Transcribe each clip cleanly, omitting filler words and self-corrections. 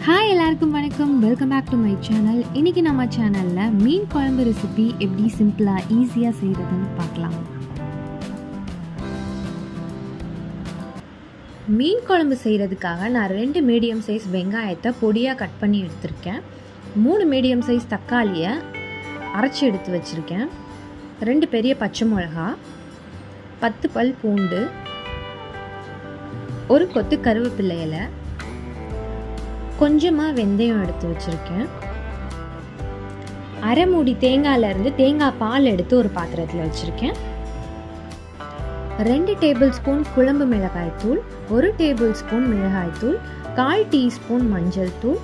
Hi எல்லாருக்கும் வணக்கம், welcome back to my channel. இன்றைக்கி நம்ம சேனலில் மீன் குழம்பு ரெசிபி எப்படி சிம்பிளாக ஈஸியாக செய்கிறதுன்னு பார்க்கலாம். மீன் குழம்பு செய்கிறதுக்காக நான் 2 மீடியம் சைஸ் வெங்காயத்தை பொடியாக கட் பண்ணி எடுத்திருக்கேன். 3 மீடியம் சைஸ் தக்காளியை அரைச்சி எடுத்து வச்சுருக்கேன். 2 பெரிய பச்சை மிளகா, 10 பல் பூண்டு, ஒரு கொத்து கருவேப்பிலை இலை, கொஞ்சமாக வெந்தயம் எடுத்து வச்சுருக்கேன். அரை மூடி தேங்காயிலேருந்து தேங்காய் பால் எடுத்து ஒரு பாத்திரத்தில் வச்சுருக்கேன். 2 டேபிள் ஸ்பூன் குழம்பு மிளகாய்த்தூள், 1 டேபிள் ஸ்பூன் மிளகாய்த்தூள், 1/4 டீஸ்பூன் மஞ்சள் தூள்,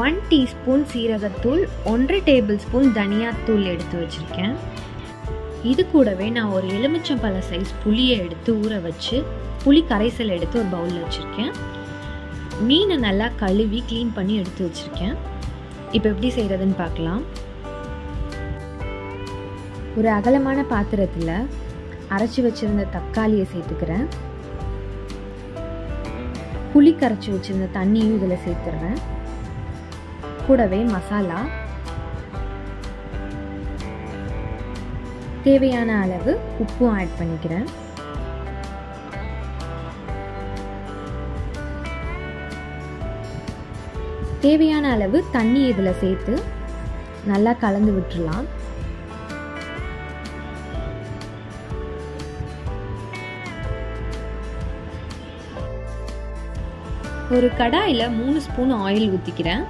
1 டீஸ்பூன் சீரகத்தூள், 1 டேபிள் ஸ்பூன் தனியாத்தூள் எடுத்து வச்சுருக்கேன். இது கூடவே நான் ஒரு எலுமிச்சம்பழ சைஸ் புளியை எடுத்து ஊற வச்சு புளி கரைசல் எடுத்து ஒரு பவுலில் வச்சுருக்கேன். மீனை நல்லா கழுவி க்ளீன் பண்ணி எடுத்து வச்சுருக்கேன். இப்போ எப்படி செய்கிறதுன்னு பார்க்கலாம். ஒரு அகலமான பாத்திரத்தில் அரைச்சி வச்சுருந்த தக்காளியை சேர்த்துக்கிறேன். புளி கரைச்சி வச்சுருந்த தண்ணியும் இதில் சேர்த்துறேன். கூடவே மசாலா, தேவையான அளவு உப்பும் ஆட் பண்ணிக்கிறேன். தேவையான அளவு தண்ணி இதில் சேர்த்து நல்லா கலந்து விட்டுடலாம். ஒரு கடாயில் 3 ஸ்பூன் ஆயில் ஊற்றிக்கிறேன்.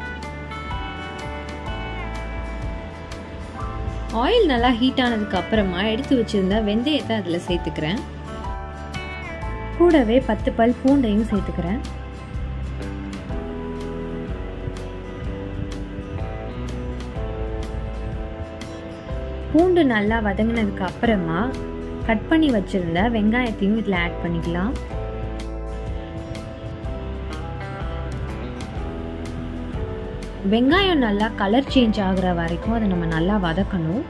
ஆயில் நல்லா ஹீட் ஆனதுக்கு அப்புறமா எடுத்து வச்சிருந்த வெந்தயத்தை அதில் சேர்த்துக்கிறேன். கூடவே 10 பல் பூண்டையும் சேர்த்துக்கிறேன். பூண்டு நல்லா வதங்கினதுக்கு அப்புறமா கட் பண்ணி வச்சிருந்த வெங்காயத்தையும் இதில் ஆட் பண்ணிக்கலாம். வெங்காயம் நல்லா கலர் சேஞ்ச் ஆகுற வரைக்கும் அதை நம்ம நல்லா வதக்கணும்.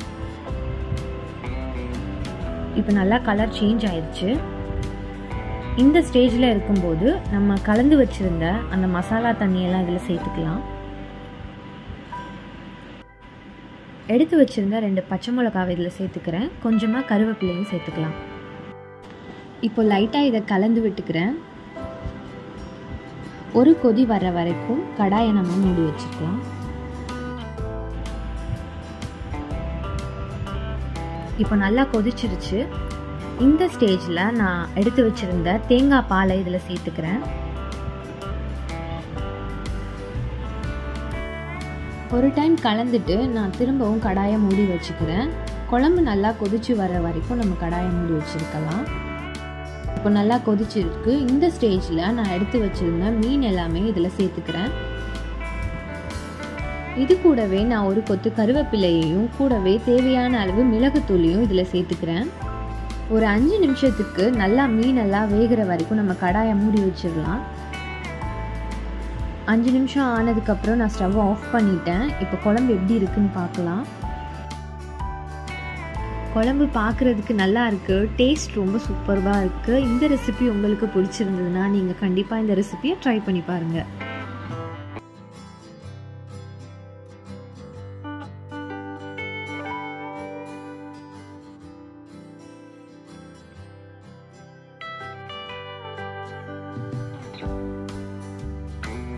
இப்போ நல்லா கலர் சேஞ்ச் ஆயிடுச்சு. இந்த ஸ்டேஜில் இருக்கும்போது நம்ம கலந்து வச்சிருந்த அந்த மசாலா தண்ணியெல்லாம் இதில் சேர்த்துக்கலாம். எடுத்து வச்சுருந்த 2 பச்சை மிளகாவை இதில் சேர்த்துக்கிறேன். கொஞ்சமாக கருவேப்பிலையும் சேர்த்துக்கலாம். இப்போ லைட்டாக இதை கலந்து விட்டுக்கிறேன். ஒரு கொதி வர வரைக்கும் கடாயை நம்ம மூடி வச்சுக்கலாம். இப்போ நல்லா கொதிச்சிருச்சு. இந்த ஸ்டேஜில் நான் எடுத்து வச்சுருந்த தேங்காய் பாலை இதில் சேர்த்துக்கிறேன். ஒரு டைம் கலந்துட்டு நான் திரும்பவும் கடாயை மூடி வச்சுக்கிறேன். குழம்பு நல்லா கொதிச்சு வர வரைக்கும் நம்ம கடாயை மூடி வச்சுருக்கலாம். இப்போ நல்லா கொதிச்சிருக்கு. இந்த ஸ்டேஜில் நான் எடுத்து வச்சுருந்த மீன் எல்லாமே இதில் சேர்த்துக்கிறேன். இது கூடவே நான் ஒரு கொத்து கருவேப்பிலையையும் கூடவே தேவையான அளவு மிளகுத்தூளையும் இதில் சேர்த்துக்கிறேன். ஒரு 5 நிமிஷத்துக்கு நல்லா மீனெல்லாம் வேகிற வரைக்கும் நம்ம கடாயை மூடி வச்சிடலாம். 5 நிமிஷம் ஆனதுக்கப்புறம் நான் ஸ்டவ் ஆஃப் பண்ணிட்டேன். இப்போ குழம்பு எப்படி இருக்குன்னு பார்க்கலாம். குழம்பு பார்க்குறதுக்கு நல்லா இருக்குது. டேஸ்ட் ரொம்ப சூப்பராக இருக்குது. இந்த ரெசிபி உங்களுக்கு பிடிச்சிருந்ததுன்னா நீங்கள் கண்டிப்பாக இந்த ரெசிபியை ட்ரை பண்ணி பாருங்கள்.